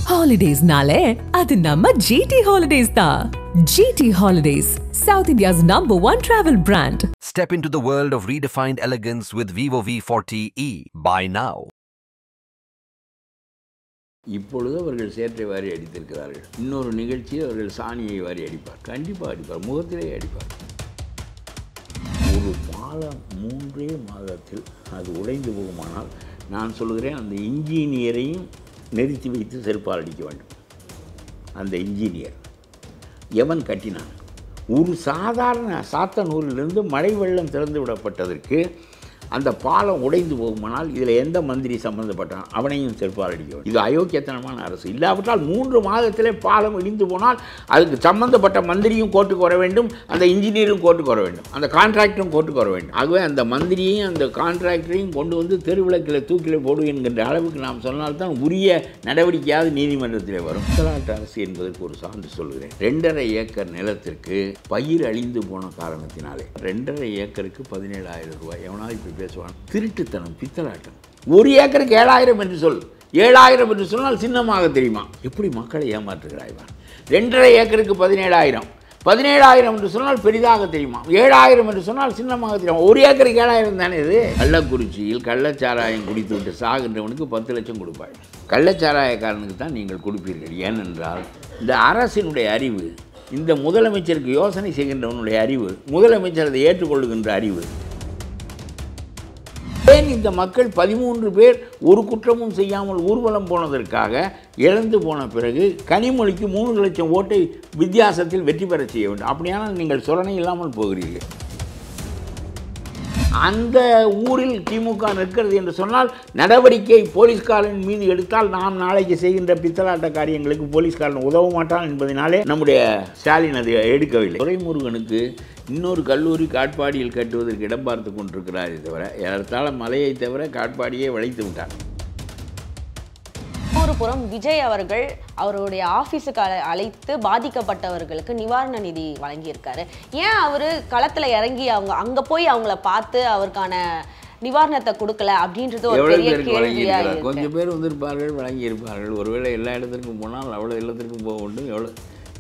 Holidays nale, adu namma GT Holidays da. GT Holidays, South India's #1 travel brand. Step into the world of redefined elegance with Vivo V40e. Buy now. இப்பொழுது அவர்கள் சேற்றை வாரி அடித்திருக்கிறார்கள். இன்னொரு நிகழ்ச்சியில் அவர்கள் சாணியை வாரி அடிப்பார். கண்டிப்பாக அடிப்பார், முகத்திலே அடிப்பார். ஒரு பாலம் 3 மாதத்தில் அது உடைந்து போகுமானால் நான் சொல்கிறேன், அந்த இன்ஜினியரையும் நிறுத்தி வைத்து செருப்பால் அடிக்க வேண்டும். அந்த இன்ஜினியர் எவன் கட்டினான்? ஒரு சாதாரண சாத்தனூரிலிருந்து மழை வெள்ளம் திறந்து விடப்பட்டதற்கு அந்த பாலம் உடைந்து போகுமானால் இதில் எந்த மந்திரி சம்பந்தப்பட்டான்? அவனையும் செருப்பால் அடிக்க வேண்டும். இது அயோக்கியத்தனமான அரசு. இல்லாவிட்டால் 3 மாதத்திலே பாலம் இடிந்து போனால் அதுக்கு சம்பந்தப்பட்ட மந்திரியும் கோர்ட்டுக்கு வர வேண்டும், அந்த இன்ஜினியரும் கோர்ட்டுக்கு வர வேண்டும், அந்த கான்ட்ராக்டரும் கோர்ட்டுக்கு வர வேண்டும். ஆகவே அந்த மந்திரியையும் அந்த கான்ட்ராக்டரையும் கொண்டு வந்து தெருவிளக்கில் தூக்கிலே போடு என்கின்ற அளவுக்கு நாம் சொன்னால்தான் உரிய நடவடிக்கையாவது நீதிமன்றத்திலே வரும். பித்தலாட்டு அரசு என்பதற்கு ஒரு சான்று சொல்கிறேன். 2.5 ஏக்கர் நிலத்திற்கு பயிர் அழிந்து போன காரணத்தினாலே 2.5 ஏக்கருக்கு 17,000 ரூபாய். எவனாவது இப்போ பேசுவான்? திருட்டுத்தனம், பித்தலாட்டம். 1 ஏக்கருக்கு 7,000 என்று சொல். 7,000 என்று சொன்னால் சின்னமாக தெரியுமா? எப்படி மக்களை ஏமாற்றுகிறாய்வான்? 2.5 ஏக்கருக்கு 17,000, 17,000 என்று சொன்னால் பெரிதாக தெரியுமா? 7,000 என்று சொன்னால் சின்னமாக தெரியுமா? 1 ஏக்கருக்கு 7,000 தானே இது. கள்ளக்குறிச்சியில் கள்ளச்சாராயம் குடித்து விட்டு சாகின்றவனுக்கு 10 லட்சம் கொடுப்பாய். கள்ளச்சாராயக்காரனுக்கு தான் நீங்கள் கொடுப்பீர்கள். ஏனென்றால் இந்த அரசினுடைய அறிவு, இந்த முதலமைச்சருக்கு யோசனை செய்கின்றவனுடைய அறிவு, முதலமைச்சர் அதை ஏற்றுக்கொள்ளுகின்ற அறிவு. ஏன் இந்த மக்கள் 13 பேர் ஒரு குற்றமும் செய்யாமல் ஊர்வலம் போனதற்காக இழந்து போன பிறகு கனிமொழிக்கு 3 லட்சம் ஓட்டை வித்தியாசத்தில் வெற்றி பெற செய்ய வேண்டும்? அப்படியானால் நீங்கள் சொரணை இல்லாமல் போகிறீர்கள். அந்த ஊரில் திமுக நிற்கிறது என்று சொன்னால் நடவடிக்கை போலீஸ்காரன் மீது எடுத்தால் நாம் நாளைக்கு செய்கின்ற பித்தலாட்ட காரியங்களுக்கு போலீஸ்காரன் உதவ மாட்டான் என்பதனாலே நம்முடைய ஸ்டாலின் அதை எடுக்கவில்லை. துரைமுருகனுக்கு இன்னொரு கல்லூரி காட்பாடியில் கட்டுவதற்கு இடம் பார்த்து கொண்டிருக்கிறாரே தவிர ஏறத்தாழ மலையை தவிர காட்பாடியே வளைத்து விட்டார். ஒரு புறம் விஜய் அவர்கள் அவருடைய ஆஃபீஸுக்கு அழைத்து பாதிக்கப்பட்டவர்களுக்கு நிவாரண நிதி வழங்கியிருக்காரு. ஏன் அவர் களத்தில் இறங்கி அங்கே போய் அவங்கள பார்த்து அவருக்கான நிவாரணத்தை கொடுக்கல அப்படின்றது ஒரு பெரிய கேள்வியா இருக்கு. கொஞ்சம் பேர் வந்திருப்பார்கள், வழங்கியிருப்பார்கள். ஒருவேளை எல்லா இடத்திற்கும் போனால் அவ்வளோ எல்லாத்திற்கும் போக வேண்டும். எவ்வளோ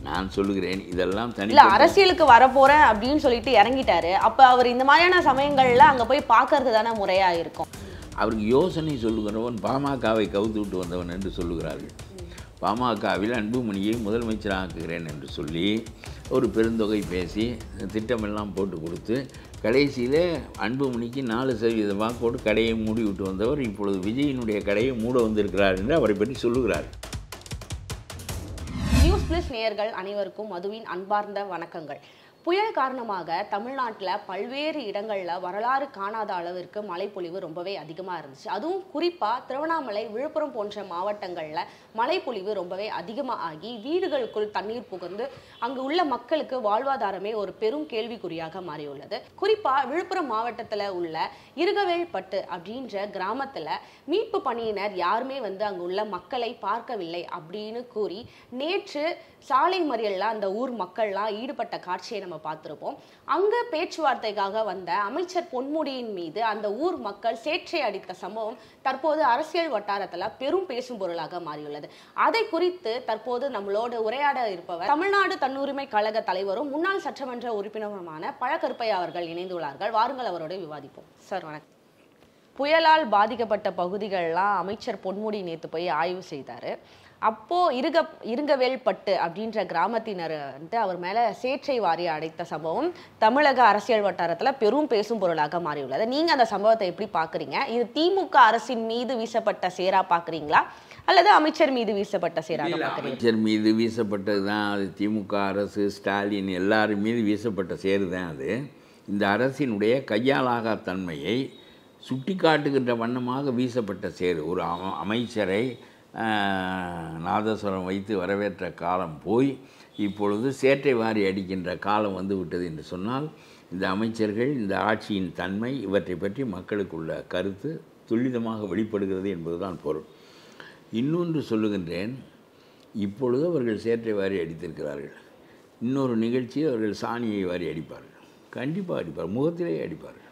நான் சொல்லுகிறேன், இதெல்லாம் தனி அரசியலுக்கு வரப்போறேன் அப்படின்னு சொல்லிட்டு இறங்கிட்டாரு. அப்போ அவர் இந்த மாதிரியான சமயங்கள்ல அங்கே போய் பார்க்கறது தானே முறையா இருக்கும். அவருக்கு யோசனை சொல்லுகிறவன் பாமகவை கவுத்து விட்டு வந்தவன் என்று சொல்லுகிறார்கள். பாமகவில் அன்புமணியை முதலமைச்சராக்குகிறேன் என்று சொல்லி ஒரு பெருந்தொகை பேசி திட்டமெல்லாம் போட்டு கொடுத்து கடைசியில் அன்புமணிக்கு 4% வாக்கோடு கடையை மூடி விட்டு வந்தவர் இப்பொழுது விஜயினுடைய கடையை மூட வந்திருக்கிறார் என்று அவரை பற்றி சொல்லுகிறார். நியூஸ் பிளஸ் நேயர்கள் அனைவருக்கும் மதுவின் அன்பார்ந்த வணக்கங்கள். புயல் காரணமாக தமிழ்நாட்டில் பல்வேறு இடங்களில் வரலாறு காணாத அளவிற்கு மழைப்பொழிவு ரொம்பவே அதிகமாக இருந்துச்சு. அதுவும் குறிப்பாக திருவண்ணாமலை, விழுப்புரம் போன்ற மாவட்டங்களில் மழைப்பொழிவு ரொம்பவே அதிகமாக ஆகி வீடுகளுக்குள் தண்ணீர் புகுந்து அங்கு உள்ள மக்களுக்கு வாழ்வாதாரமே ஒரு பெரும் கேள்விக்குறியாக மாறியுள்ளது. குறிப்பாக விழுப்புரம் மாவட்டத்தில் உள்ள இருகவேல்பட்டு அப்படின்ற கிராமத்தில் மீட்பு பணியினர் யாருமே அங்கு உள்ள மக்களை பார்க்கவில்லை அப்படின்னு கூறி நேற்று சாலை மறியலில் அந்த ஊர் மக்கள்லாம் ஈடுபட்ட காட்சியை நம்ம பார்த்துருப்போம். அங்கே பேச்சுவார்த்தைக்காக வந்த அமைச்சர் பொன்முடியின் மீது அந்த ஊர் மக்கள் சேற்றை அடித்த சம்பவம் தற்போது அரசியல் வட்டாரத்தில் பெரும் பேசும் பொருளாக மாறியுள்ளது. அதை குறித்து தற்போது நம்மளோட உரையாட இருப்பவர் தமிழ்நாடு தன்னுரிமை கழக தலைவரும் முன்னாள் சட்டமன்ற உறுப்பினருமான பழக்கருப்பையா அவர்கள் இணைந்துள்ளார்கள். வாருங்கள் அவரோட விவாதிப்போம். சார் வணக்கம். புயலால் பாதிக்கப்பட்ட பகுதிகளெலாம் அமைச்சர் பொன்முடி நேற்று போய் ஆய்வு செய்தார். அப்போது இருங்கவேல்பட்டு அப்படின்ற கிராமத்தினர் அவர் மேலே சேற்றை வாரி அடைத்த சம்பவம் தமிழக அரசியல் வட்டாரத்தில் பெரும் பேசும் பொருளாக மாறியுள்ளது. நீங்கள் அந்த சம்பவத்தை எப்படி பார்க்குறீங்க? இது திமுக அரசின் மீது வீசப்பட்ட சேரா பார்க்குறீங்களா அல்லது அமைச்சர் மீது வீசப்பட்ட சேராக பார்க்குறீங்க? அமைச்சர் மீது வீசப்பட்டது தான் அது. திமுக அரசு, ஸ்டாலின் எல்லாரும் மீது வீசப்பட்ட சேரு தான் அது. இந்த அரசினுடைய கையாலாகா தன்மையை சுட்டி காட்டுகின்ற வண்ணமாக வீசப்பட்ட சேரு. ஒரு அமைச்சரை நாதஸ்வரம் வைத்து வரவேற்ற காலம் போய் இப்பொழுது சேற்றை வாரி அடிக்கின்ற காலம் வந்து விட்டது என்று சொன்னால் இந்த அமைச்சர்கள், இந்த ஆட்சியின் தன்மை, இவற்றை பற்றி மக்களுக்குள்ள கருத்து துல்லிதமாக வெளிப்படுகிறது என்பதுதான் பொருள். இன்னொன்று சொல்லுகின்றேன், இப்பொழுது அவர்கள் சேற்றை வாரி அடித்திருக்கிறார்கள். இன்னொரு நிகழ்ச்சியில் அவர்கள் சாணியை வாரி அடிப்பார்கள். கண்டிப்பாக அடிப்பார், முகத்திலே அடிப்பார்கள்.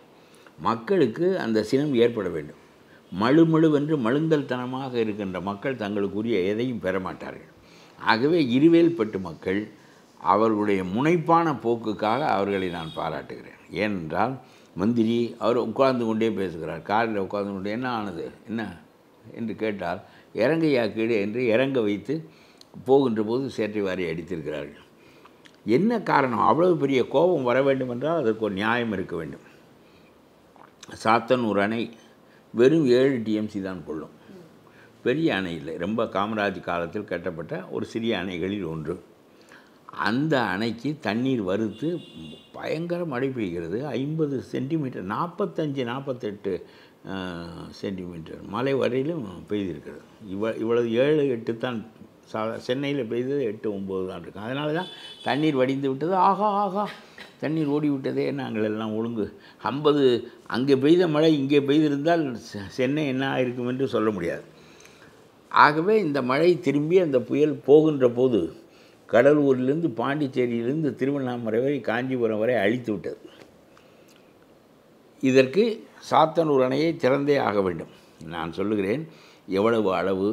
மக்களுக்கு அந்த சினம் ஏற்பட வேண்டும். மழுமழுவென்று மழுங்கல்தனமாக இருக்கின்ற மக்கள் தங்களுக்குரிய எதையும் பெற மாட்டார்கள். ஆகவே இருவேல்பட்டு மக்கள் அவர்களுடைய முனைப்பான போக்குக்காக அவர்களை நான் பாராட்டுகிறேன். ஏனென்றால் மந்திரி அவர் உட்கார்ந்து கொண்டே பேசுகிறார். காரில் உட்கார்ந்து கொண்டே என்ன ஆனது என்ன என்று கேட்டால் இறங்கையா கீழே என்று இறங்க வைத்து போகின்ற போது சேற்றை வாரி அடித்திருக்கிறார்கள். என்ன காரணம்? அவ்வளவு பெரிய கோபம் வர வேண்டும் என்றால் அதற்கு ஒரு நியாயம் இருக்க வேண்டும். சாத்தனூர் அணை வெறும் 7 டிஎம்சி தான் கொள்ளும். பெரிய அணை இல்லை, ரொம்ப காமராஜ் காலத்தில் கட்டப்பட்ட ஒரு சிறிய அணைகளில் ஒன்று. அந்த அணைக்கு தண்ணீர் வறுத்து பயங்கர மழை பெய்கிறது. 50 சென்டிமீட்டர் 45-48 சென்டிமீட்டர் மழை வரையிலும் பெய்திருக்கிறது. இவ்வளவு 7-8 தான் சென்னையில் பெய்தது 8-9 தான் இருக்குது. அதனால தான் தண்ணீர் வடிந்து விட்டது. ஆகா தண்ணீர் ஓடிவிட்டதே, நாங்கள் எல்லாம் ஒழுங்கு 50 அங்கே பெய்த மழை இங்கே பெய்திருந்தால் சென்னை என்ன ஆயிருக்கும் என்று சொல்ல முடியாது. ஆகவே இந்த மழை திரும்பி அந்த புயல் போகின்ற போது கடலூரிலிருந்து பாண்டிச்சேரியிலிருந்து திருவண்ணாமலை வரை காஞ்சிபுரம் வரை அழித்து விட்டது. இதற்கு சாத்தனூர் அணையை திறந்தே ஆக வேண்டும். நான் சொல்லுகிறேன், எவ்வளவு அளவு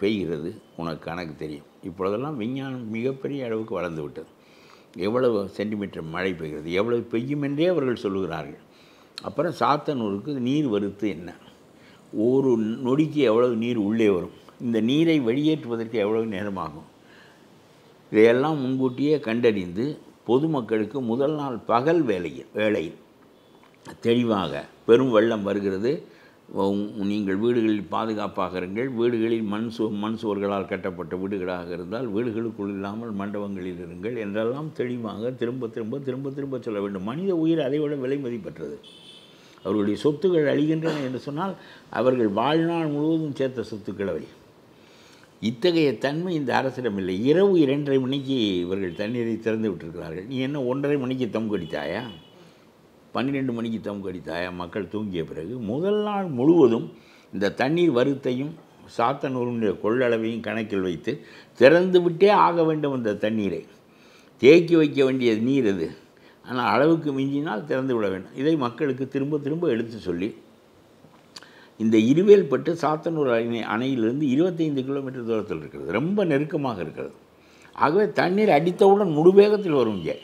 பெய்கிறது உனக்கு கணக்கு தெரியும். இப்பொழுதெல்லாம் விஞ்ஞானம் மிகப்பெரிய அளவுக்கு வளர்ந்து விட்டது. எவ்வளவு சென்டிமீட்டர் மழை பெய்கிறது, எவ்வளவு பெய்யும் என்றே அவர்கள் சொல்லுகிறார்கள். அப்புறம் சாத்தனூருக்கு நீர் வறுத்து என்ன, ஒரு நொடிக்கு எவ்வளவு நீர் உள்ளே வரும், இந்த நீரை வெளியேற்றுவதற்கு எவ்வளவு நேரமாகும், இதையெல்லாம் முன்கூட்டியே கண்டறிந்து பொதுமக்களுக்கு முதல் நாள் பகல் வேளையில் தெளிவாக பெரும் வெள்ளம் வருகிறது, நீங்கள் வீடுகளில் பாதுகாப்பாக இருங்கள், வீடுகளில் மண் சுவர்களால் கட்டப்பட்ட வீடுகளாக இருந்தால் வீடுகளுக்குள் இல்லாமல் மண்டபங்களில் இருங்கள் என்றெல்லாம் தெளிவாக திரும்ப திரும்ப திரும்ப திரும்ப சொல்ல வேண்டும். மனித உயிர் அதைவிட விலை மதிப்பற்றது. அவர்களுடைய சொத்துக்கள் அழிகின்றன என்று சொன்னால் அவர்கள் வாழ்நாள் முழுவதும் சேர்த்த சொத்துக்கள் அவை. இத்தகைய தன்மை இந்த அரசிடம் இல்லை. இரவு 2:30 மணிக்கு இவர்கள் தண்ணீரை திறந்து விட்டிருக்கிறார்கள். நீ என்ன 1:30 மணிக்கு தம் கடித்தாயா, 12 மணிக்கு தம் கடித்தாயா? மக்கள் தூங்கிய பிறகு முதல் நாள் முழுவதும் இந்த தண்ணீர் வருத்தையும் சாத்தனூருடைய கொள்ளளவையும் கணக்கில் வைத்து திறந்து விட்டே ஆக வேண்டும். அந்த தண்ணீரை தேக்கி வைக்க வேண்டிய நீர் அது, ஆனால் அளவுக்கு மிஞ்சினால் திறந்து விட வேண்டும். இதை மக்களுக்கு திரும்ப திரும்ப எடுத்து சொல்லி இந்த இருவேல்பட்டு சாத்தனூர் அணையிலிருந்து 25 கிலோமீட்டர் தூரத்தில் இருக்கிறது, ரொம்ப நெருக்கமாக இருக்கிறது. ஆகவே தண்ணீர் அடித்தவுடன் முழு வேகத்தில் வரும், இங்கே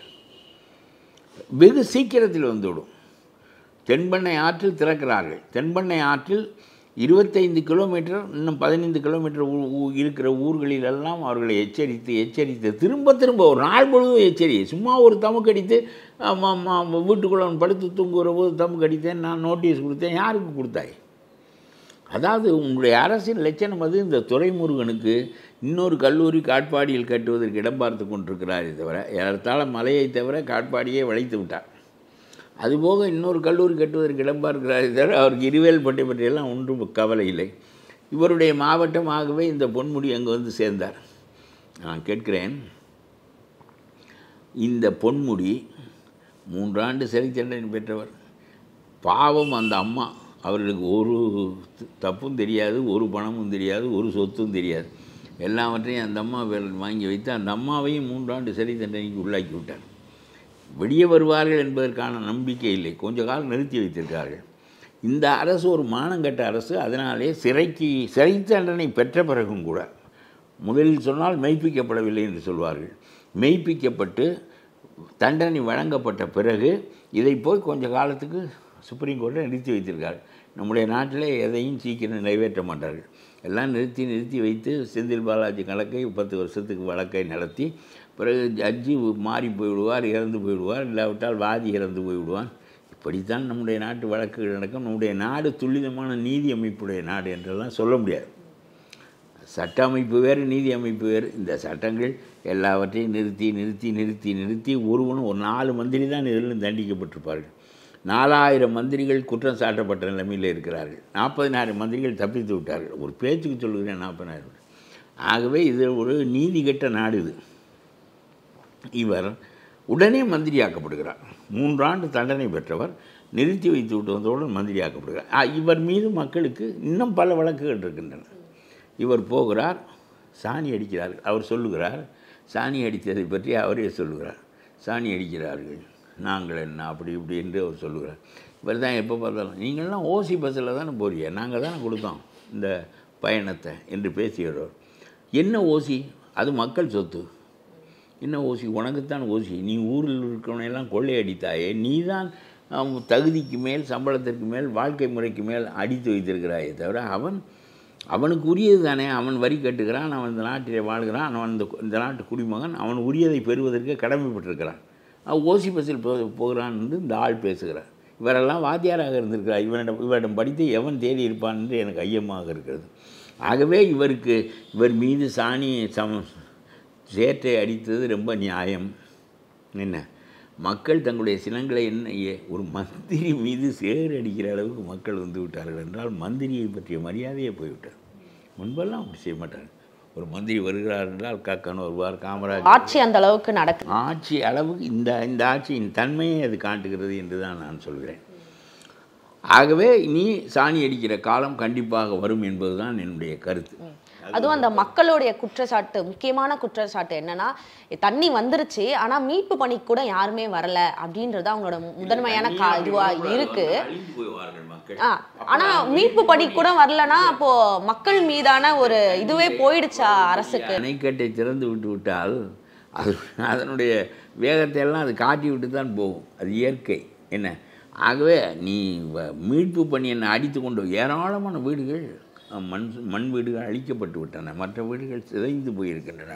வெகு சீக்கிரத்தில் வந்துவிடும். தென்பெண்ணை ஆற்றில் திறக்கிறார்கள். தென்பெண்ணை ஆற்றில் 25 கிலோமீட்டர் இன்னும் 15 கிலோமீட்டர் இருக்கிற ஊர்களிலெல்லாம் அவர்களை எச்சரித்து திரும்ப திரும்ப ஒரு நாள் முழுவதும் எச்சரி. சும்மா ஒரு தமுக்கு அடித்து வீட்டுக்குள்ள படுத்து தூங்குகிற போது தமுக்கு அடித்தேன், நான் நோட்டீஸ் கொடுத்தேன். யாருக்கு கொடுத்தாய்? அதாவது உங்களுடைய அரசின் லட்சணம் அது. இந்த துரைமுருகனுக்கு இன்னொரு கல்லூரி காட்பாடியில் கட்டுவதற்கு இடம் பார்த்து கொண்டிருக்கிறாரே தவிர, ஏறத்தாழ மலையை தவிர காட்பாடியே வளைத்து விட்டார். அதுபோக இன்னொரு கல்லூரி கட்டுவதற்கு இடம் பார்க்கிறாரே தவிர அவருக்கு இருவேல்பட்டை பற்றியெல்லாம் ஒன்றும் கவலை இல்லை. இவருடைய மாவட்டமாகவே இந்த பொன்முடி அங்கே வந்து சேர்ந்தார். நான் கேட்கிறேன், இந்த பொன்முடி 3 ஆண்டு சிறை தண்டனை பெற்றவர். பாவம் அந்த அம்மா, அவர்களுக்கு ஒரு தப்பும் தெரியாது, ஒரு பணமும் தெரியாது, ஒரு சொத்தும் தெரியாது. எல்லாவற்றையும் அந்த அம்மா வாங்கி வைத்து அந்த அம்மாவையும் 3 ஆண்டு சிறை தண்டனைக்கு உள்ளாக்கி விட்டார். வெளியே வருவார்கள் என்பதற்கான நம்பிக்கை இல்லை, கொஞ்ச காலம் நிறுத்தி வைத்திருக்கார்கள். இந்த அரசு ஒரு மானங்கட்ட அரசு. அதனாலே சிறை தண்டனை பெற்ற பிறகும் கூட, முதலில் சொன்னால் மெய்ப்பிக்கப்படவில்லை என்று சொல்வார்கள், மெய்ப்பிக்கப்பட்டு தண்டனை வழங்கப்பட்ட பிறகு இதை போய் கொஞ்ச காலத்துக்கு சுப்ரீம் கோர்ட்டில் நிறுத்தி வைத்திருக்கார்கள். நம்முடைய நாட்டில் எதையும் சீக்கிரம் நிறைவேற்ற மாட்டார்கள். எல்லாம் நிறுத்தி வைத்து செந்தில் பாலாஜி கணக்கை 10 வருஷத்துக்கு வழக்கை நடத்தி பிறகு ஜட்ஜி மாறி போய்விடுவார், இறந்து போய்விடுவார், இல்லாவிட்டால் வாதி இறந்து போய்விடுவான். இப்படித்தான் நம்முடைய நாட்டு வழக்குகள் நடக்கும். நம்முடைய நாடு துல்லிதமான நீதி அமைப்புடைய நாடு என்றெல்லாம் சொல்ல முடியாது. சட்ட அமைப்பு வேறு, நீதி அமைப்பு வேறு. இந்த சட்டங்கள் எல்லாவற்றையும் நிறுத்தி ஒருவனும் ஒரு 4 மந்திரி தான் இதிலும் தண்டிக்கப்பட்டிருப்பார்கள். 4000 மந்திரிகள் குற்றம் சாட்டப்பட்ட நிலைமையில் இருக்கிறார்கள். 40,000 மந்திரிகள் தப்பித்து விட்டார்கள். ஒரு பேச்சுக்கு சொல்லுகிறேன், 40,000. ஆகவே இது ஒரு நீதி கெட்ட நாடு இது. இவர் உடனே மந்திரியாக்கப்படுகிறார். 3 ஆண்டு தண்டனை பெற்றவர் நிறுத்தி வைத்து விட்டு வந்தவுடன் மந்திரியாக்கப்படுகிறார். இவர் மீது மக்களுக்கு இன்னும் பல வழக்குகள் இருக்கின்றன. இவர் போகிறார், சாணி அடிக்கிறார்கள். அவர் சொல்லுகிறார், சாணி அடித்ததை பற்றி அவரே சொல்லுகிறார். சாணி அடிக்கிறார்கள், நாங்கள் என்ன அப்படி இப்படி என்று அவர் சொல்லுகிறார். இவர் தான் எப்போ பார்த்தாலும் நீங்கள்லாம் ஓசி பஸ்ஸில் தானே போறீங்க, நாங்கள் தானே கொடுத்தோம் இந்த பயணத்தை என்று பேசுகிறவர். என்ன ஓசி? அது மக்கள் சொத்து. என்ன ஓசி? உனக்குத்தான் ஓசி. நீ ஊரில் இருக்கிறவனையெல்லாம் கொள்ளையடித்தாயே, நீ தான் தகுதிக்கு மேல், சம்பளத்திற்கு மேல், வாழ்க்கை முறைக்கு மேல் அடித்து வைத்திருக்கிறாயே தவிர அவனுக்கு உரியது தானே. அவன் வரி கட்டுகிறான், அவன் இந்த நாட்டிலே வாழ்கிறான், அவன் இந்த நாட்டு குடிமகன், அவன் உரியதை பெறுவதற்கு கடமைப்பட்டிருக்கிறான். ஓசி பஸ்ஸில் போகிறான் என்று இந்த ஆள் பேசுகிறார். இவரெல்லாம் வாத்தியாராக இருந்திருக்கிறார். இவரிடம் படித்து எவன் தேடி இருப்பான் என்று எனக்கு ஐயமாக இருக்கிறது. ஆகவே இவர் மீது சேற்றை அடித்தது ரொம்ப நியாயம். என்ன, மக்கள் தங்களுடைய சினங்களை ஒரு மந்திரி மீது சேறு அடிக்கிற அளவுக்கு மக்கள் வந்து விட்டார்கள் என்றால் மந்திரியை பற்றிய மரியாதையே போய்விட்டார். முன்பெல்லாம் அப்படி செய்ய மாட்டார். ஒரு மந்திரி வருகிறார் என்றால் கக்கன் வருவார், காமராஜ். ஆட்சி அந்த அளவுக்கு நடக்கும். ஆட்சி அளவுக்கு இந்த ஆட்சியின் தன்மையை அது காட்டுகிறது என்று தான் நான் சொல்கிறேன். ஆகவே நீ சாணி அடிக்கிற காலம் கண்டிப்பாக வரும் என்பதுதான் என்னுடைய கருத்து. அதுவும் அந்த மக்களுடைய குற்றச்சாட்டு, முக்கியமான குற்றச்சாட்டு என்னன்னா, தண்ணி வந்துருச்சு ஆனா மீட்பு பணிக்கு கூட யாருமே வரல அப்படின்றது அவங்களோட முதன்மையான இதுவா இருக்கு. ஆனா மீட்பு பணி கூட வரலன்னா அப்போ மக்கள் மீதான ஒரு இதுவே போயிடுச்சா அரசுக்கு? அணைக்கட்டை திறந்து விட்டால் அதனுடைய வேகத்தை எல்லாம் அது காட்டி விட்டு தான் போகும். அது இயற்கை. என்ன, ஆகவே நீ மீட்பு பணி என்ன அடித்து கொண்டு ஏராளமான வீடுகள் மண் வீடுகள் அழிக்கப்பட்டு விட்டன, மற்ற வீடுகள் சிதைந்து போயிருக்கின்றன,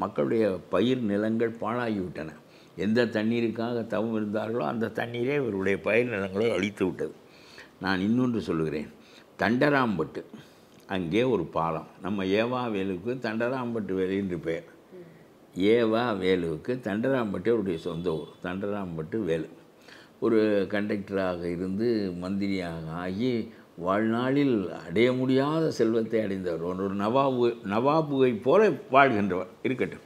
மக்களுடைய பயிர் நிலங்கள் பாழாகிவிட்டன. எந்த தண்ணீருக்காக தவம் இருந்தார்களோ அந்த தண்ணீரே இவருடைய பயிர் நிலங்களை அழித்து விட்டது. நான் இன்னொன்று சொல்லுகிறேன். தண்டராம்பட்டு அங்கே ஒரு பாலம். நம்ம ஏவா வேலுவுக்கு தண்டராம்பட்டு வேலு என்று பெயர். ஏவா வேலுவுக்கு தண்டராம்பட்டு அவருடைய சொந்த ஊர். தண்டராம்பட்டு வேலு ஒரு கண்டக்டராக இருந்து மந்திரியாக ஆகி வாழ்நாளில் அடைய முடியாத செல்வத்தை அடைந்தவர். ஒரு நவாபுவை போல வாழ்கின்றவர். இருக்கட்டும்,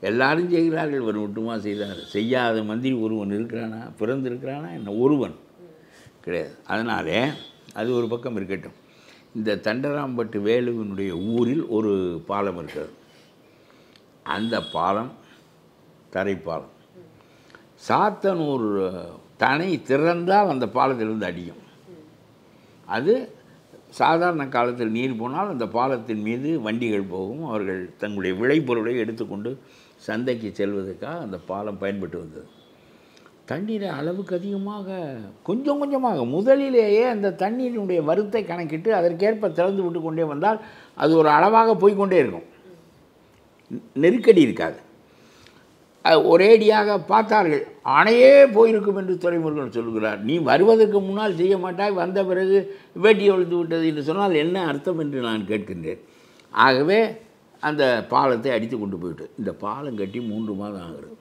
எல்லாரும் செய்கிறார்கள், இவர் மட்டுமா செய்தார்? செய்யாத மந்திரி ஒருவன் இருக்கிறானா? பிறந்திருக்கிறானா? என்ன, ஒருவன் கிடையாது. அதனாலே அது ஒரு பக்கம் இருக்கட்டும். இந்த தண்டராம்பட்டு வேலுவினுடைய ஊரில் ஒரு பாலம் இருக்கிறது. அந்த பாலம் தரைப்பாலம். சாத்தனூர் தனை திறந்தால் அந்த பாலத்திலிருந்து அடியும். அது சாதாரண காலத்தில் நீர் போனால் அந்த பாலத்தின் மீது வண்டிகள் போகும். அவர்கள் தங்களுடைய விளைபொருளை எடுத்துக்கொண்டு சந்தைக்கு செல்வதற்காக அந்த பாலம் பயன்பட்டு வந்தது. தண்ணீரை அளவுக்கு அதிகமாக கொஞ்சம் கொஞ்சமாக முதலிலேயே அந்த தண்ணீரினுடைய வருத்தை கணக்கிட்டு அதற்கேற்ப திறந்து விட்டு கொண்டே வந்தால் அது ஒரு அளவாக போய்கொண்டே இருக்கும், நெருக்கடி இருக்காது. ஒரேடியாக பார்த்தார்கள், அணையே போயிருக்கும் என்று துரைமுருகன் சொல்கிறார். நீ வருவதற்கு முன்னால் செய்ய மாட்டாய், வந்த பிறகு வேட்டி ஒழித்து விட்டது என்று சொன்னால் என்ன அர்த்தம் என்று நான் கேட்கின்றேன். ஆகவே அந்த பாலத்தை அடித்து கொண்டு போயிட்டு இந்த பாலம் கட்டி 3 மாதம் ஆகிறது.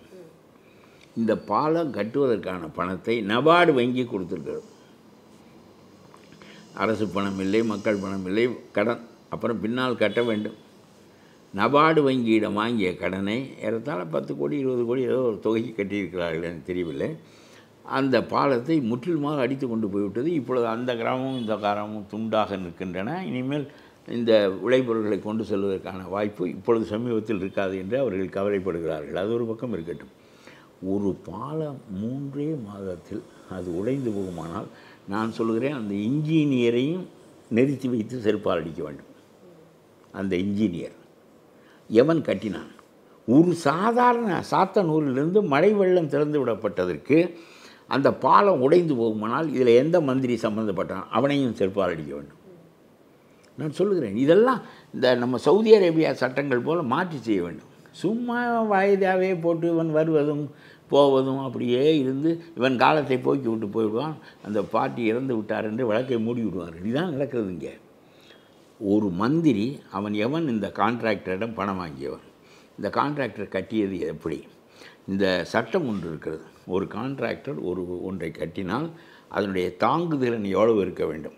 இந்த பாலம் கட்டுவதற்கான பணத்தை நபார்டு வங்கி கொடுத்துருக்கிறது. அரசு பணம் இல்லை, மக்கள் பணம் இல்லை, கடன். அப்புறம் பின்னால் கட்ட வேண்டும். நபார்டு வங்கியிடம் வாங்கிய கடனை ஏறத்தாழ 10 கோடி 20 கோடி ஏதோ ஒரு தொகைக்கு கட்டியிருக்கிறார்கள், எனக்கு தெரியவில்லை. அந்த பாலத்தை முற்றிலுமாக அடித்து கொண்டு போய்விட்டது. இப்பொழுது அந்த கிராமமும் இந்த கிராமமும் துண்டாக நிற்கின்றன. இனிமேல் இந்த விளைபொருட்களை கொண்டு செல்வதற்கான வாய்ப்பு இப்பொழுது சமீபத்தில் இருக்காது என்று அவர்கள் கவலைப்படுகிறார்கள். அது ஒரு பக்கம் இருக்கட்டும். ஒரு பாலம் 3 மாதத்தில் அது உடைந்து போகுமானால் நான் சொல்கிறேன், அந்த இன்ஜினியரையும் நிறுத்தி வைத்து செருப்பால் அடிக்க வேண்டும். அந்த இன்ஜினியர் எவன் கட்டினான்? ஒரு சாதாரண சாத்தனூரிலிருந்து மழை வெள்ளம் திறந்து விடப்பட்டதற்கு அந்த பாலம் உடைந்து போகுமானால் இதில் எந்த மந்திரி சம்மந்தப்பட்டான்? அவனையும் செருப்பால் அடிக்க வேண்டும். நான் சொல்லுகிறேன், இதெல்லாம் இந்த நம்ம சவுதி அரேபியா சட்டங்கள் போல் மாற்றி செய்ய வேண்டும். சும்மா வாய்தாவே போட்டு இவன் வருவதும் போவதும் அப்படியே இருந்து இவன் காலத்தை போக்கி விட்டு போய்விடுவான், அந்த பார்ட்டி இறந்து விட்டார் என்று வழக்கை மூடி விடுவார்கள். இதுதான் நடக்கிறது இங்கே. ஒரு மந்திரி அவன் எவன்? இந்த கான்ட்ராக்டரிடம் பணம் வாங்கியவன். இந்த கான்ட்ராக்டர் கட்டியது எப்படி? இந்த சட்டம் ஒன்று இருக்கிறது. ஒரு கான்ட்ராக்டர் ஒன்றை கட்டினால் அதனுடைய தாங்குதிறன் எவ்வளவு இருக்க வேண்டும்?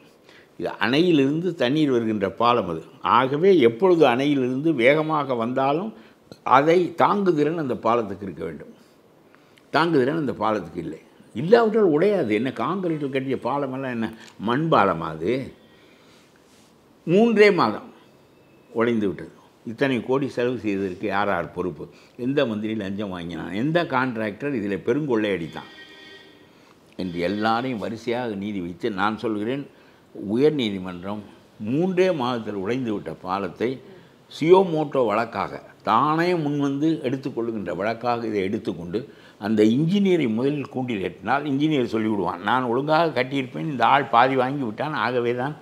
இது அணையிலிருந்து தண்ணீர் வருகின்ற பாலம் அது. ஆகவே எப்பொழுது அணையிலிருந்து வேகமாக வந்தாலும் அதை தாங்குதிறன் அந்த பாலத்துக்கு இருக்க வேண்டும். தாங்குதிறன் அந்த பாலத்துக்கு இல்லை. இல்லாவிட்டால் உடையாது. என்ன, காங்கிரீட்டில் கட்டிய பாலமெல்லாம் என்ன மண் பாலமா? அது 3 மாதம் உடைந்து விட்டது. இத்தனை கோடி செலவு செய்ததற்கு யார் யார் பொறுப்பு? எந்த மந்திரி லஞ்சம் வாங்கினான்? எந்த கான்ட்ராக்டர் இதில் பெருங்கொள்ளை அடித்தான்? என்று எல்லாரையும் வரிசையாக நீதி வைத்து நான் சொல்கிறேன், உயர் நீதிமன்றம் 3 மாதத்தில் உடைந்துவிட்ட பாலத்தை சியோமோட்டோ வழக்காக தானே முன்வந்து எடுத்துக்கொள்ளுகின்ற வழக்காக இதை எடுத்துக்கொண்டு அந்த இன்ஜினியரை முதலில் கூண்டில் ஏற்றினால் இன்ஜினியர் சொல்லிவிடுவான், நான் ஒழுங்காக கட்டியிருப்பேன், இந்த ஆள் பாதி வாங்கி விட்டான், ஆகவே தான்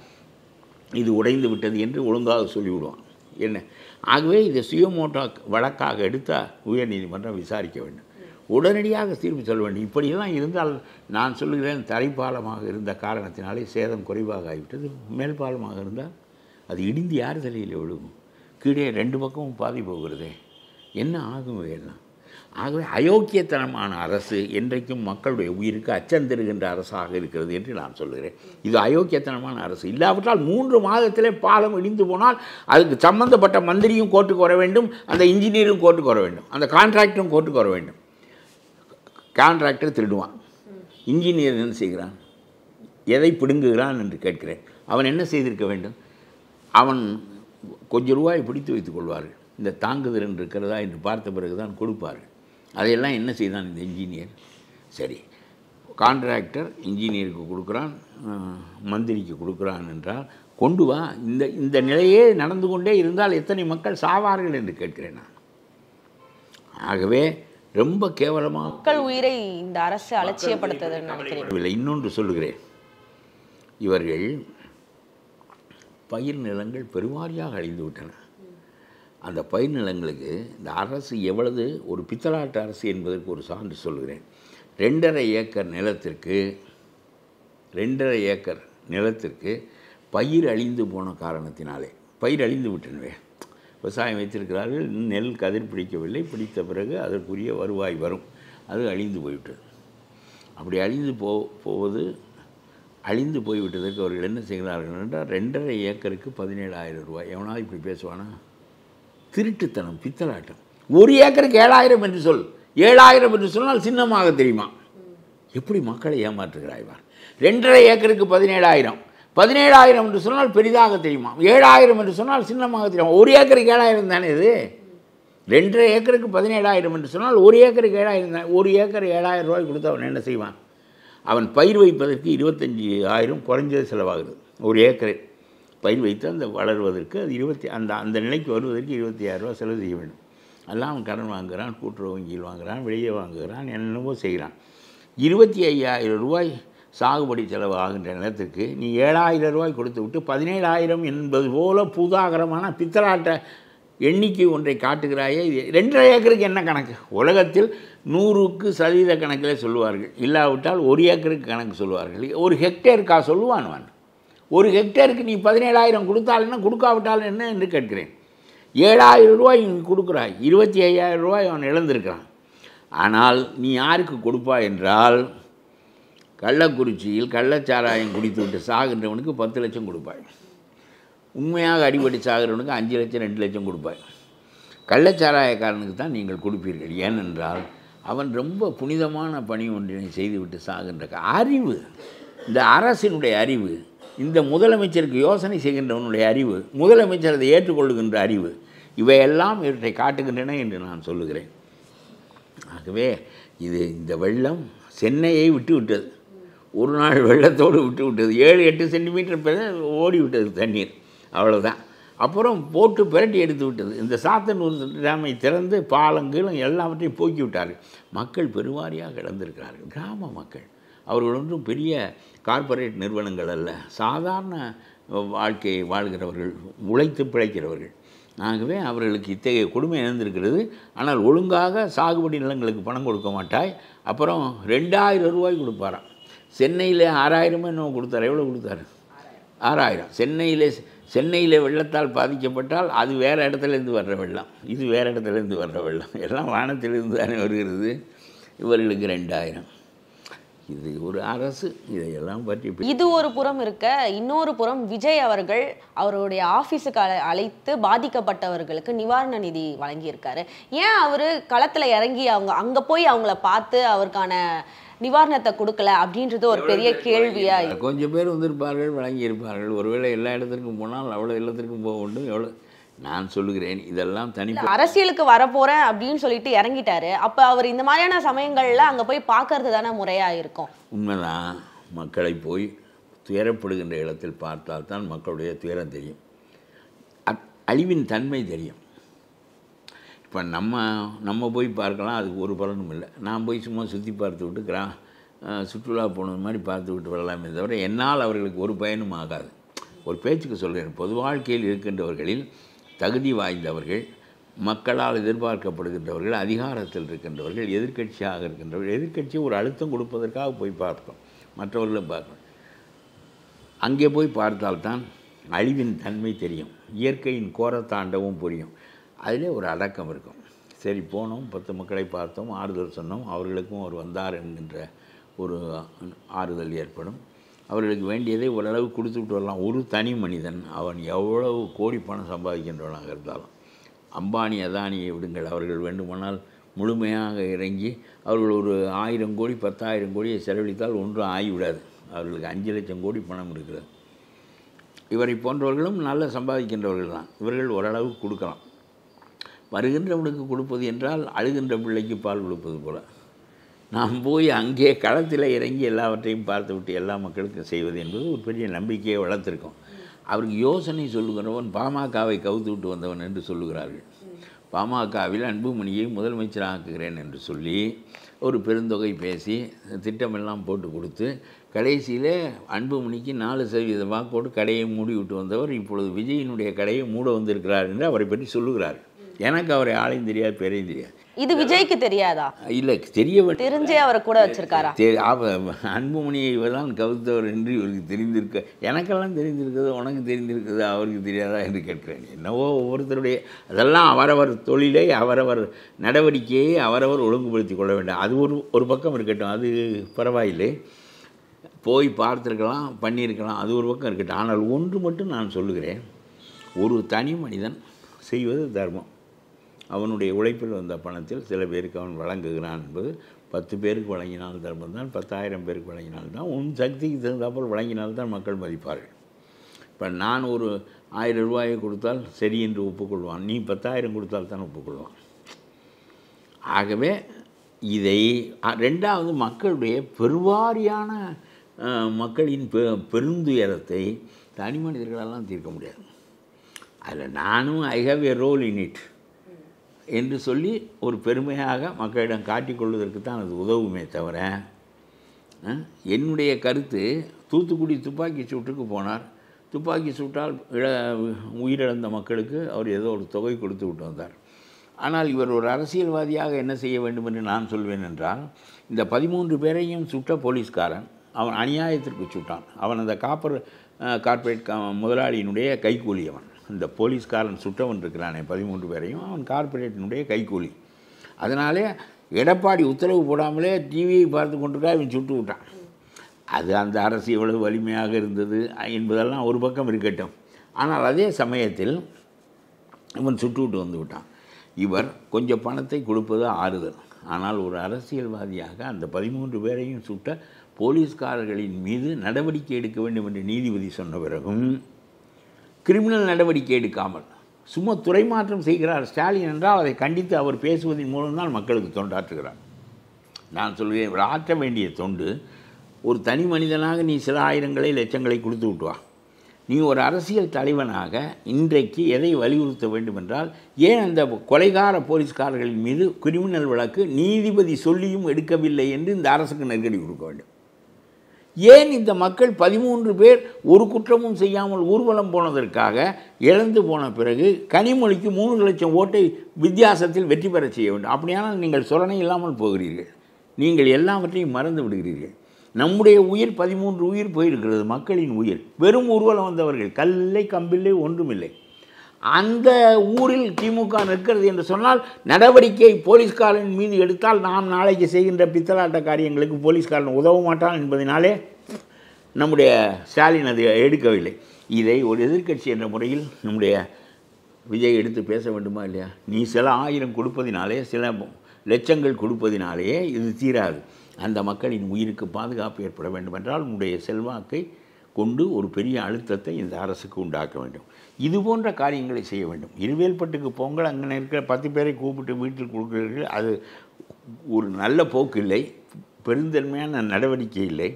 இது உடைந்து விட்டது என்று ஒழுங்காக சொல்லிவிடுவான். என்ன ஆகவே இதை சியோமோட்டோ வழக்காக எடுத்தால் உயர் நீதிமன்றம் விசாரிக்க வேண்டும், உடனடியாக தீர்ப்பு சொல்ல வேண்டும். இப்படியெல்லாம் இருந்தால் நான் சொல்லுகிறேன், தரைப்பாலமாக இருந்த காரணத்தினாலே சேதம் குறைவாக ஆகிவிட்டது. மேல் பாலமாக இருந்தால் அது இடிந்து யார் தலையில் விழுகும்? கீழே 2 பக்கமும் பாதி போகிறதே, என்ன ஆகும் இவையெல்லாம்? ஆகவே அயோக்கியத்தனமான அரசு என்றைக்கும் மக்களுடைய உயிருக்கு அச்சம் தருகின்ற அரசாக இருக்கிறது என்று நான் சொல்லுகிறேன். இது அயோக்கியத்தனமான அரசு. இல்லாவிட்டால் 3 மாதத்திலே பாலம் இடிந்து போனால் அதுக்கு சம்பந்தப்பட்ட மந்திரியும் கோர்ட்டுக்கு வர வேண்டும், அந்த இன்ஜினியரும் கோர்ட்டுக்கு வர வேண்டும், அந்த கான்ட்ராக்டரும் கோர்ட்டுக்கு வர வேண்டும். கான்ட்ராக்டர் திருடுவான், இன்ஜினியர் என்ன செய்கிறான், எதை பிடுங்குகிறான் என்று கேட்கிறேன். அவன் என்ன செய்திருக்க வேண்டும்? அவன் கொஞ்சம் ரூபாய் பிடித்து வைத்துக் கொள்வார்கள், இந்த தாங்குதிறன் இருக்கிறதா என்று பார்த்த பிறகு தான் கொடுப்பார்கள். அதையெல்லாம் என்ன செய்தான் இந்த இன்ஜினியர்? சரி, கான்ட்ராக்டர் இன்ஜினியருக்கு கொடுக்குறான், மந்திரிக்கு கொடுக்குறான் என்றால் கொண்டு வா. இந்த நிலையே நடந்து கொண்டே இருந்தால் எத்தனை மக்கள் சாவார்கள் என்று கேட்கிறேன் நான். ஆகவே ரொம்ப கேவலமாக மக்கள் உயிரை இந்த அரசு அலட்சியப்படுத்துதுன்னு நினைக்கிறேன். இன்னொன்று சொல்லுகிறேன், இவர்கள் பயிர் நிலங்கள் பெருவாரியாக அழிந்து விட்டன. அந்த பயிர் நிலங்களுக்கு இந்த அரசு எவ்வளவு ஒரு பித்தலாட்டு அரசு என்பதற்கு ஒரு சான்று சொல்கிறேன். 2.5 ஏக்கர் நிலத்திற்கு பயிர் அழிந்து போன காரணத்தினாலே, பயிர் அழிந்து விட்டனவே, விவசாயம் வைத்திருக்கிறார்கள், நெல் கதிர் பிடிக்கவில்லை, பிடித்த பிறகு அதற்குரிய வருவாய் வரும், அது அழிந்து போய்விட்டது. அப்படி அழிந்து போய்விட்டதற்கு அவர்கள் என்ன செய்கிறார்கள் என்றால் 2.5 ஏக்கருக்கு 17,000 ரூபாய். எவனாவது இப்படி பேசுவானா? திருட்டுத்தனம், பித்தலாட்டம். 1 ஏக்கருக்கு 7,000 என்று சொல், 7,000 என்று சொன்னால் சின்னமாக தெரியுமா? எப்படி மக்களை ஏமாற்றுகிறாய்வார்? 2.5 ஏக்கருக்கு 17,000, 17,000 என்று சொன்னால் பெரிதாக தெரியுமா? 7,000 என்று சொன்னால் சின்னமாக தெரியுமா? 1 ஏக்கருக்கு 7,000 தானே இது. 2.5 ஏக்கருக்கு 17,000 என்று சொன்னால் 1 ஏக்கருக்கு 7,000 தான். 1 ஏக்கர் 7,000 ரூபாய் கொடுத்து அவன் என்ன செய்வான்? அவன் பயிர் வைப்பதற்கு 25,000 குறைஞ்சது செலவாகுது. 1 ஏக்கரை பயிர் வைத்து அந்த வளர்வதற்கு அது அந்த நிலைக்கு வருவதற்கு 25,000 ரூபா செலவு செய்ய வேண்டும். எல்லாம் அவன் கடன் வாங்குகிறான், கூட்டுறவு வங்கியில் வாங்குகிறான், வெளியே வாங்குகிறான், என்னென்னவோ செய்கிறான். 25,000 ரூபாய் சாகுபடி செலவு ஆகின்ற நிலத்திற்கு நீ 7,000 ரூபாய் கொடுத்து விட்டு 17,000 என்பது போல பூதாகரமான பித்தலாட்ட எண்ணிக்கை ஒன்றை காட்டுகிறாயே. 2.5 ஏக்கருக்கு என்ன கணக்கு? உலகத்தில் 100க்கு சதவீத கணக்கில் சொல்லுவார்கள், இல்லாவிட்டால் 1 ஏக்கருக்கு கணக்கு சொல்லுவார்கள். 1 ஹெக்டேருக்கா சொல்லுவான்? 1 ஹெக்டேருக்கு நீ 17,000 கொடுத்தால் என்ன, கொடுக்காவிட்டால் என்ன என்று கேட்கிறேன். 7,000 ரூபாய் கொடுக்குறாய், 25,000 ரூபாய் அவன் இழந்திருக்கிறான். ஆனால் நீ யாருக்கு கொடுப்பாய் என்றால், கள்ளக்குறிச்சியில் கள்ளச்சாராயம் குடித்து விட்டு சாகின்றவனுக்கு 10 லட்சம் கொடுப்பாய், உண்மையாக அடிபடி சாகிறவனுக்கு 5 லட்சம் 2 லட்சம் கொடுப்பாய். கள்ளச்சாராயக்காரனுக்கு தான் நீங்கள் கொடுப்பீர்கள். ஏனென்றால் அவன் ரொம்ப புனிதமான பணி ஒன்றினை செய்துவிட்டு சாகின்ற அறிவு, இந்த அரசினுடைய அறிவு, இந்த முதலமைச்சருக்கு யோசனை செய்கின்றவனுடைய அறிவு, முதலமைச்சர் அதை ஏற்றுக்கொள்ளுகின்ற அறிவு, இவையெல்லாம் இவற்றை காட்டுகின்றன என்று நான் சொல்லுகிறேன். ஆகவே இந்த வெள்ளம் சென்னையை விட்டு விட்டது, ஒரு நாள் வெள்ளத்தோடு விட்டு விட்டது. 7-8 சென்டிமீட்டர் ஓடிவிட்டது தண்ணீர், அவ்வளோதான். அப்புறம் போட்டு பிரட்டி எடுத்து விட்டது. இந்த சாத்தனூர் டேமை திறந்து பாலங்களும் எல்லாவற்றையும் போக்கி விட்டார்கள். மக்கள் பெருவாரியாக இழந்திருக்கிறார்கள். கிராம மக்கள், அவர்கள் ஒன்றும் பெரிய கார்ப்பரேட் நிறுவனங்கள் அல்ல, சாதாரண வாழ்க்கையை வாழ்கிறவர்கள், உழைத்து பிழைக்கிறவர்கள். ஆகவே அவர்களுக்கு இத்தகைய கொடுமை இழந்திருக்கிறது. ஆனால் ஒழுங்காக சாகுபடி நிலங்களுக்கு பணம் கொடுக்க மாட்டாய். அப்புறம் 2,000 ரூபாய் கொடுப்பாராம். சென்னையில் 6,000 என்னவோ கொடுத்தார். எவ்வளோ கொடுத்தாரு? 6,000. சென்னையில் வெள்ளத்தால் பாதிக்கப்பட்டால் அது வேறு இடத்துலேருந்து வர்ற வெள்ளம், இது வேறு இடத்துலேருந்து வர்ற வெள்ளம், எல்லாம் வானத்திலிருந்து தானே வருகிறது. இவர்களுக்கு 2,000. இது ஒரு அரசு. இதையெல்லாம் பற்றி இது ஒரு புறம் இருக்க, இன்னொரு புறம் விஜய் அவர்கள் அவருடைய ஆஃபீஸுக்கு அழைத்து பாதிக்கப்பட்டவர்களுக்கு நிவாரண நிதி வழங்கியிருக்காரு. ஏன் அவர் களத்தில் இறங்கி அங்கே போய் அவங்கள பார்த்து அவருக்கான நிவாரணத்தை கொடுக்கல அப்படின்றது ஒரு பெரிய கேள்வியா? கொஞ்சம் பேர் வந்திருப்பார்கள், வழங்கியிருப்பார்கள். ஒருவேளை எல்லா இடத்திற்கும் போனால் அவ்வளோ இல்லத்திற்கும் போக வேண்டும். நான் சொல்லுகிறேன், இதெல்லாம் அரசியலுக்கு வரப்போறேன் அப்படின்னு சொல்லிட்டு இறங்கிட்டாரு. அப்ப அவர் இந்த மாதிரியான சமயங்கள்ல அங்க போய் பார்க்கறது தானே முறையா இருக்கும். உண்மைதான். மக்களை போய் துயரப்படுகின்ற இடத்தில் பார்த்தால் தான் மக்களுடைய துயரம் தெரியும், அழிவின் தன்மை தெரியும். இப்போ நம்ம போய் பார்க்கலாம், அதுக்கு ஒரு பலனும் இல்லை. நான் போய் சும்மா சுற்றி பார்த்து விட்டு சுற்றுலா போனது மாதிரி பார்த்து விட்டு வரலாமே தவிர என்னால் அவர்களுக்கு ஒரு பயனும் ஆகாது. ஒரு பேச்சுக்கு சொல்கிறேன், பொது வாழ்க்கையில் இருக்கின்றவர்களில் தகுதி வாய்ந்தவர்கள், மக்களால் எதிர்பார்க்கப்படுகின்றவர்கள், அதிகாரத்தில் இருக்கின்றவர்கள், எதிர்க்கட்சியாக இருக்கின்றவர்கள், எதிர்க்கட்சியை ஒரு அழுத்தம் கொடுப்பதற்காக போய் பார்ப்போம், மற்றவர்களும் பார்க்கணும். அங்கே போய் பார்த்தால்தான் அழிவின் தன்மை தெரியும், இயற்கையின் கோரத்தாண்டவும் புரியும். அதிலே ஒரு அடக்கம் இருக்கும். சரி, போனோம், 10 மக்களை பார்த்தோம், ஆறுதல் சொன்னோம், அவர்களுக்கும் அவர் வந்தார் என்கின்ற ஒரு ஆறுதல் ஏற்படும். அவர்களுக்கு வேண்டியதை ஓரளவு கொடுத்துட்டு வரலாம். ஒரு தனி மனிதன் அவன் எவ்வளவு கோடி பணம் சம்பாதிக்கின்றவனாக இருந்தாலும், அம்பானி அதானியை விடுங்கள், அவர்கள் வேண்டுமானால் முழுமையாக இறங்கி அவர்கள் ஒரு 1000 கோடி 10,000 கோடியை செலவழித்தால் ஒன்றும் ஆகிவிடாது. அவர்களுக்கு 5 லட்சம் கோடி பணம் இருக்கிறது. இவரை போன்றவர்களும் நல்ல சம்பாதிக்கின்றவர்கள் தான். இவர்கள் ஓரளவு கொடுக்கலாம். வருகின்றவனுக்கு கொடுப்பது என்றால் அழுகின்ற பிள்ளைக்கு பால் கொடுப்பது போல, நாம் போய் அங்கே களத்தில் இறங்கி எல்லாவற்றையும் பார்த்து விட்டு எல்லா மக்களுக்கும் செய்வது என்பது ஒரு பெரிய நம்பிக்கையை வளர்த்திருக்கும். அவருக்கு யோசனை சொல்லுகிறவன் பாமகவை கவுத்து விட்டு வந்தவன் என்று சொல்லுகிறார்கள். பாமகவில் அன்புமணியை முதலமைச்சராக்குகிறேன் என்று சொல்லி ஒரு பெருந்தொகை பேசி திட்டமெல்லாம் போட்டு கொடுத்து கடைசியில் அன்புமணிக்கு 4% வாக்கோடு கடையை மூடி விட்டு வந்தவர் இப்பொழுது விஜயினுடைய கடையை மூட வந்திருக்கிறார் என்று அவரை பற்றி சொல்லுகிறார். எனக்கு அவரை ஆளையும் தெரியாது, பேரையும் தெரியாது. இது விஜய்க்கு தெரியாதா? இல்லை, தெரிஞ்சே அவரை கூட வச்சிருக்காரா? அன்புமணியை இவர்தான் கவுத்தவர் என்று இவருக்கு தெரிந்திருக்க, எனக்கெல்லாம் தெரிந்திருக்கிறது, உனக்கு தெரிந்திருக்கிறது, அவருக்கு தெரியாதா என்று கேட்கிறேன். என்னவோ ஒவ்வொருத்தருடைய அதெல்லாம் அவரவர் தொழிலை, அவரவர் நடவடிக்கையை அவரவர் ஒழுங்குபடுத்தி கொள்ள வேண்டும். அது ஒரு பக்கம் இருக்கட்டும், அது பரவாயில்லை, போய் பார்த்துருக்கலாம், பண்ணியிருக்கலாம், அது ஒரு பக்கம் இருக்கட்டும். ஆனால் ஒன்று மட்டும் நான் சொல்லுகிறேன், ஒரு தனி மனிதன் செய்வது தர்மம். அவனுடைய உழைப்பில் வந்த பணத்தில் சில பேருக்கு அவன் வழங்குகிறான் என்பது 10 பேருக்கு வழங்கினால் தர்மம் தான், 10,000 பேருக்கு வழங்கினால்தான், உன் சக்திக்கு தகுந்தாப்போல் வழங்கினால்தான் மக்கள் மதிப்பார்கள். இப்போ நான் ஒரு 1000 ரூபாயை கொடுத்தால் சரி என்று ஒப்புக்கொள்வான், நீ 10,000 கொடுத்தால் தான் ஒப்புக்கொள்வான். ஆகவே இதை ரெண்டாவது, மக்களுடைய பெருவாரியான மக்களின் பெருந்துயரத்தை தனி மனிதர்களெல்லாம் தீர்க்க முடியாது. அதில் நானும் I have a role in it என்று சொல்லி ஒரு பெருமையாக மக்களிடம் காட்டிக்கொள்வதற்கு தான் அது உதவுமே தவிர, என்னுடைய கருத்து, தூத்துக்குடி துப்பாக்கி சூட்டுக்கு போனார், துப்பாக்கி சூட்டால் உயிரிழந்த மக்களுக்கு அவர் ஏதோ ஒரு தொகை கொடுத்து விட்டு வந்தார். ஆனால் இவர் ஒரு அரசியல்வாதியாக என்ன செய்ய வேண்டும் என்று நான் சொல்வேன் என்றால், இந்த 13 பேரையும் சுட்ட போலீஸ்காரன் அவன் அநியாயத்திற்கு சுட்டான். அவன் அந்த கார்ப்பரேட் முதலாளியினுடைய கைக்கூலி. அவன் இந்த போலீஸ்காரன் சுட்டவன் இருக்கிறானே 13 பேரையும், அவன் கார்ப்பரேட்டினுடைய கைக்கூலி. அதனாலே எடப்பாடி உத்தரவு போடாமலே டிவியை பார்த்து கொண்டிருக்கா இவன் சுட்டு விட்டான். அது அந்த அரசு எவ்வளவு வலிமையாக இருந்தது என்பதெல்லாம் ஒரு பக்கம் இருக்கட்டும். ஆனால் அதே சமயத்தில் இவன் சுட்டு விட்டு வந்து விட்டான். இவர் கொஞ்சம் பணத்தை கொடுப்பது ஆறுதல். ஆனால் ஒரு அரசியல்வாதியாக அந்த 13 பேரையும் சுட்ட போலீஸ்காரர்களின் மீது நடவடிக்கை எடுக்க வேண்டும் என்று நீதிபதி சொன்ன பிறகும் கிரிமினல் நடவடிக்கை எடுக்காமல் சும்மா துறைமாற்றம் செய்கிறார் ஸ்டாலின் என்றால் அதை கண்டித்து அவர் பேசுவதன் மூலம்தான் மக்களுக்கு தொண்டாற்றுகிறார். நான் சொல்கிறேன், இவர் ஆற்ற வேண்டிய தொண்டு, ஒரு தனி மனிதனாக நீ சில ஆயிரங்களை லட்சங்களை கொடுத்து விட்டு வா. நீ ஒரு அரசியல் தலைவனாக இன்றைக்கு எதை வலியுறுத்த வேண்டும் என்றால், ஏன் அந்த கொலைகார போலீஸ்காரர்களின் மீது கிரிமினல் வழக்கு நீதிபதி சொல்லியும் எடுக்கவில்லை என்று இந்த அரசுக்கு நெருக்கடி கொடுக்க வேண்டும். ஏன் இந்த மக்கள் 13 பேர் ஒரு குற்றமும் செய்யாமல் ஊர்வலம் போனதற்காக இழந்து போன பிறகு கனிமொழிக்கு 3 லட்சம் ஓட்டை வித்தியாசத்தில் வெற்றி பெற செய்ய வேண்டும்? அப்படியானால் நீங்கள் சொரணை இல்லாமல் போகிறீர்கள், நீங்கள் எல்லாவற்றையும் மறந்து விடுகிறீர்கள். நம்முடைய உயிர் 13 உயிர் போயிருக்கிறது, மக்களின் உயிர். வெறும் ஊர்வலம் வந்தவர்கள், கல்லில்லை கம்பில்லை ஒன்றுமில்லை. அந்த ஊரில் திமுக நிற்கிறது என்று சொன்னால் நடவடிக்கை போலீஸ்காரன் மீது எடுத்தால் நாம் நாளைக்கு செய்கின்ற பித்தலாட்ட காரியங்களுக்கு போலீஸ்காரன் உதவ மாட்டான் என்பதனாலே நம்முடைய ஸ்டாலின் அதை எடுக்கவில்லை. இதை ஒரு எதிர்க்கட்சி என்ற முறையில் நம்முடைய விஜய் எடுத்து பேச வேண்டுமா இல்லையா? நீ சில ஆயிரம் கொடுப்பதினாலே, சில லட்சங்கள் கொடுப்பதினாலேயே இது தீராது. அந்த மக்களின் உயிருக்கு பாதுகாப்பு ஏற்பட வேண்டும் என்றால் உன்னுடைய செல்வாக்கை கொண்டு ஒரு பெரிய அழுத்தத்தை இந்த அரசுக்கு உண்டாக்க வேண்டும். இது போன்ற காரியங்களை செய்ய வேண்டும். இருவேல்பட்டுக்கு பொங்கல் அங்கே இருக்கிற 10 பேரை கூப்பிட்டு வீட்டில் கொடுக்கிறீர்கள், அது ஒரு நல்ல போக்கு இல்லை, பெருந்தன்மையான நடவடிக்கை இல்லை.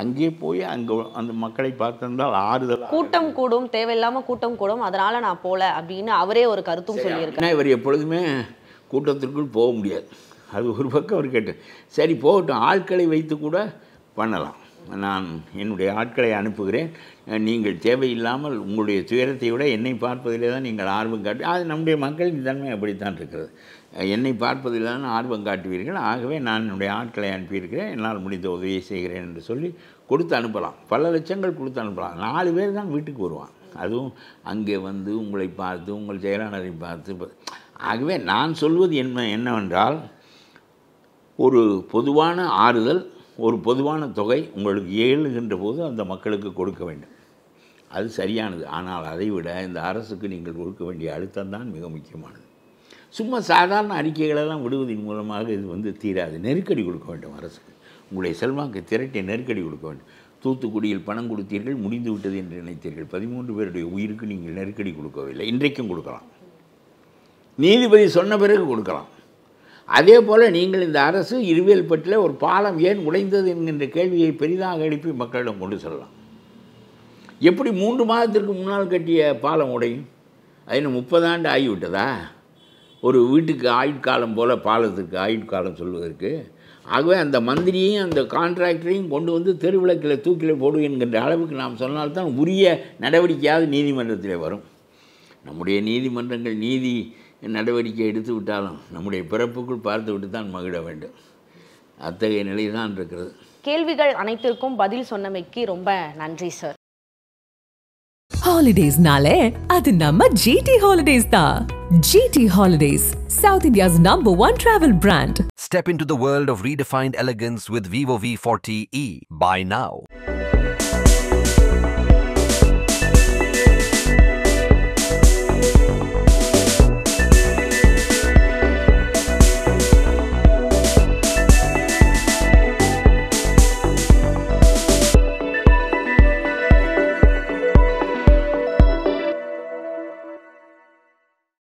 அங்கே போய் அங்கே அந்த மக்களை பார்த்திருந்தால் ஆறுதல். கூட்டம் கூடும், தேவையில்லாமல் கூட்டம் கூடும், அதனால் நான் போகல அப்படின்னு அவரே ஒரு கருத்தும் சொல்லியிருக்கேன். இவர் எப்பொழுதுமே கூட்டத்திற்குள் போக முடியாது. அது ஒரு பக்கம் அவர் கேட்டு சரி போகட்டும், ஆட்களை வைத்து கூட பண்ணலாம். நான் என்னுடைய ஆட்களை அனுப்புகிறேன், நீங்கள் தேவையில்லாமல் உங்களுடைய துயரத்தை விட என்னை பார்ப்பதிலே தான் நீங்கள் ஆர்வம் காட்டு. அது நம்முடைய மக்களின் தன்மை அப்படித்தான் இருக்கிறது. என்னை பார்ப்பதில் தான் ஆர்வம் காட்டுவீர்கள், ஆகவே நான் என்னுடைய ஆட்களை அனுப்பியிருக்கிறேன், என்னால் முடிந்த உதவியை செய்கிறேன் என்று சொல்லி கொடுத்து அனுப்பலாம். பல லட்சங்கள் கொடுத்து அனுப்பலாம். 4 பேர் தான் வீட்டுக்கு வருவான், அதுவும் அங்கே வந்து உங்களை பார்த்து உங்கள் செயலாளரை பார்த்து. ஆகவே நான் சொல்வது என்னவென்றால், ஒரு பொதுவான ஆறுதல், ஒரு பொதுவான தொகை உங்களுக்கு ஏழுகின்ற போது அந்த மக்களுக்கு கொடுக்க வேண்டும். அது சரியானது. ஆனால் அதைவிட இந்த அரசுக்கு நீங்கள் கொடுக்க வேண்டிய அழுத்தம் தான் மிக முக்கியமானது. சும்மா சாதாரண அறிக்கைகளெல்லாம் விடுவதன் மூலமாக இது தீராது. நெருக்கடி கொடுக்க வேண்டும் அரசுக்கு. உங்களுடைய செல்வாக்கு திரட்டி நெருக்கடி கொடுக்க வேண்டும். தூத்துக்குடியில் பணம் கொடுத்தீர்கள், முடிந்து விட்டது என்று நினைத்தீர்கள். 13 பேருடைய உயிருக்கு நீங்கள் நெருக்கடி கொடுக்கவில்லை. இன்றைக்கும் கொடுக்கலாம், நீதிபதி சொன்ன பிறகு கொடுக்கலாம். அதே போல் நீங்கள் இந்த அரசு இருவேல்பட்டில் ஒரு பாலம் ஏன் உடைந்தது என்கின்ற கேள்வியை பெரிதாக எழுப்பி மக்களிடம் கொண்டு செல்லலாம். எப்படி 3 மாதத்திற்கு முன்னால் கட்டிய பாலம் உடையும்? அது இன்னும் 30 ஆண்டு ஆகிவிட்டதா? ஒரு வீட்டுக்கு ஆயுட்காலம் போல் பாலத்துக்கு ஆயுட்காலம் சொல்வதற்கு. ஆகவே அந்த மந்திரியையும் அந்த கான்ட்ராக்டரையும் கொண்டு வந்து தெருவிளக்கில் தூக்கில் போடு என்கின்ற அளவுக்கு நாம் சொன்னால்தான் உரிய நடவடிக்கையாவது நீதிமன்றத்தில் வரும். நம்முடைய நீதிமன்றங்கள் நீதி நடவடிக்கை எடுத்து விட்டாலும் நம்முடைய பிறப்புக்குள் பார்த்து விட்டு தான் மகிழ வேண்டும். அத்தகைய நிலை தான் இருக்கிறது. கேள்விகள் அனைத்திற்கும் பதில் சொன்னமைக்கு ரொம்ப நன்றி சார். ஹாலிடேஸ்னாலே அது நம்ம ஜிடி ஹாலிடேஸ் தான். GT Holidays, South India's #1 travel brand. Step into the world of redefined elegance with Vivo V40e. Buy now.